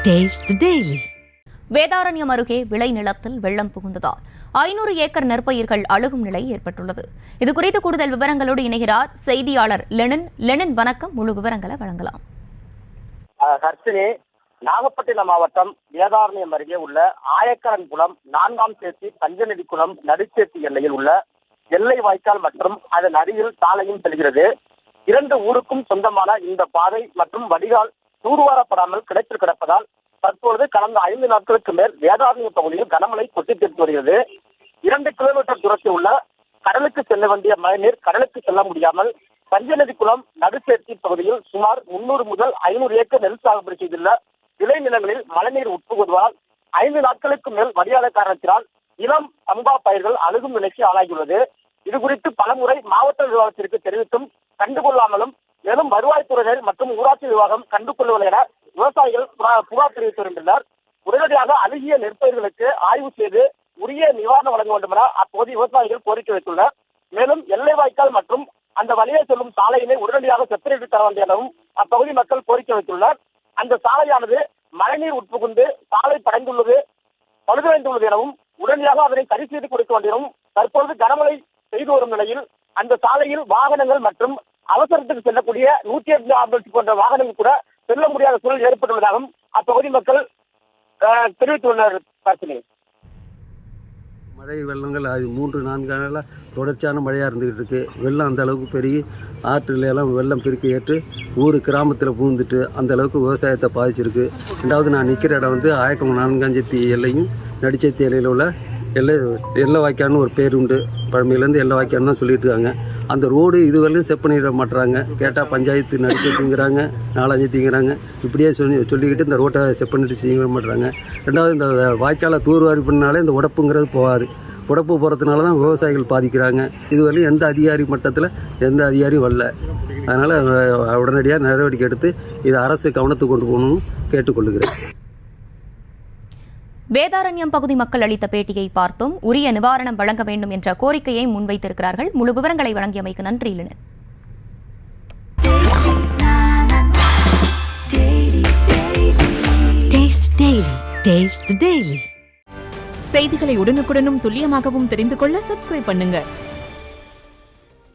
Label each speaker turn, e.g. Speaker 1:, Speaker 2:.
Speaker 1: Taste the Daily.
Speaker 2: Vedaranyam அருகே விளை நிலத்தில் வெள்ளம் புகுந்ததால் 500 ஏக்கர் நெற்பயிர்கள் அழுகும் நிலை ஏற்பட்டுள்ளது. இதுகுறித்து கூடுதல் விவரங்களோடு இணைகிறார் செய்தியாளர் லெனின். வணக்கம், முழு விவரங்களை வழங்கலாம்.
Speaker 3: ஹர்ஷினி, நாகப்பட்டினம் மாவட்டம் வேதாரண்யம் அருகே உள்ள ஆயக்கரன் குளம், 4ஆம் சேத்தி, பஞ்சநதி குளம், நடுச்சேத்தி எல்லையில் உள்ள எல்லை வாய்க்கால் மற்றும் அதன் அருகில் சாலையும் செல்கிறது. 2 ஊருக்கும் சொந்தமான இந்த பாதை மற்றும் வடிகால் தூர்வாரப்படாமல் கிடைத்து கிடப்பதால் தற்பொழுது கடந்த 5 நாட்களுக்கு மேல் வேதாரண்யம் பகுதியில் கனமழை கொட்டி தீர்த்து வருகிறது. 2 கிலோமீட்டர் தூரத்தில் உள்ள கடலுக்கு செல்ல வேண்டிய மழைநீர் கடலுக்கு செல்ல முடியாமல் பஞ்சநதி குளம், நடுச்சேர்த்தி பகுதியில் சுமார் 300 முதல் 500 ஏக்கர் நெல் சாகுபடி செய்துள்ள விளை நிலங்களில் மழைநீர் உட்புகுவதால் 5 நாட்களுக்கு மேல் வடியாத காரணத்தினால் இளம் சம்பா பயிர்கள் அழுகும் நிலைக்கு ஆளாகியுள்ளது. இது குறித்து பலமுறை மாவட்ட நிர்வாகத்திற்கு தெரிவித்தும் கண்டுகொள்ளாமலும், மேலும் வருவாய்த்துறையினர் மற்றும் ஊராட்சி நிர்வாகம் கண்டுகொள்ளவில்லை என விவசாயிகள் புகார் தெரிவித்து வருகின்றனர். உடனடியாக அழுகிய நெற்பயிர்களுக்கு ஆய்வு செய்து உரிய நிவாரணம் வழங்க வேண்டும் என அப்போது விவசாயிகள் கோரிக்கை வைத்துள்ளனர். மேலும் எல்லை வாய்க்கால் மற்றும் அந்த வழியே செல்லும் சாலையினை உடனடியாக செப்பரேட் தர வேண்டும் எனவும் அப்பகுதி மக்கள் கோரிக்கை வைத்துள்ளனர். அந்த சாலையானது மழைநீர் உட்புகுந்து சாலை படைந்துள்ளது, பழுதடைந்துள்ளது எனவும் உடனடியாக அதனை சரி செய்து கொடுக்க வேண்டும். தற்பொழுது கனமழை செய்து வரும் நிலையில் அந்த சாலையில் வாகனங்கள் மற்றும் அவசரத்துக்கு செல்லக்கூடிய 108 ஆம்புலன்ஸ் போன்ற வாகனங்கள் கூட செல்ல முடியாத சூழல் ஏற்பட்டுள்ளதாகவும் அப்பகுதி மக்கள் தெரிவித்துள்ளனர்.
Speaker 4: மழை வெள்ளங்கள் 3-4 நாளாக தொடர்ச்சியான மழையாக இருந்துகிட்டு இருக்கு. வெள்ளம் அந்த அளவுக்கு பெரிய ஆற்றுல எல்லாம் வெள்ளம் பெருக்கி ஏற்று ஊர் கிராமத்தில் பூந்துட்டு அந்த அளவுக்கு விவசாயத்தை பாதிச்சிருக்கு. ரெண்டாவது நான் நிற்கிற இடம் வந்து ஆயக்கம் 4ஆம் எல்லையும் நடுச்சேத்தி எல்லையில் உள்ள எல்லை வாய்க்கான்னு ஒரு பேர் உண்டு. பழமையிலேருந்து எல்லை வாய்க்கான்னு தான் சொல்லிட்டு இருக்காங்க. அந்த ரோடு இதுவரையும் செப் பண்ணிட மாட்டுறாங்க. கேட்டால் பஞ்சாயத்து நடுச்சேத்திங்கிறாங்க, 4ஆம் இப்படியே சொல்லிக்கிட்டு இந்த ரோட்டை செப் பண்ணிட்டு செய்ய மாட்டுறாங்க. ரெண்டாவது இந்த வாய்க்காலை தூர்வாரி பண்ணாலே இந்த உடப்புங்கிறது போகாது. உடப்பு போகிறதுனால தான் விவசாயிகள் பாதிக்கிறாங்க. இதுவரையும் எந்த அதிகாரி மட்டத்தில் எந்த அதிகாரியும் வரல. அதனால் உடனடியாக நடவடிக்கை எடுத்து இதை அரசு கவனத்துக்கு கொண்டு போகணும்னு கேட்டுக்கொள்கிறேன்.
Speaker 2: வேதாரண்யம் பகுதி மக்கள் அளித்த பேட்டியை பார்த்தோம். உரிய நிவாரணம் வழங்க வேண்டும் என்ற கோரிக்கையை முன்வைத்திருக்கிறார்கள். முழு விவரங்களை வழங்கியமைக்கு நன்றி லெனின்.
Speaker 1: Taste the Daily.
Speaker 5: செய்திகளை உடனுக்குடனும் துல்லியமாகவும் தெரிந்து கொள்ள சப்ஸ்கிரைப் பண்ணுங்க.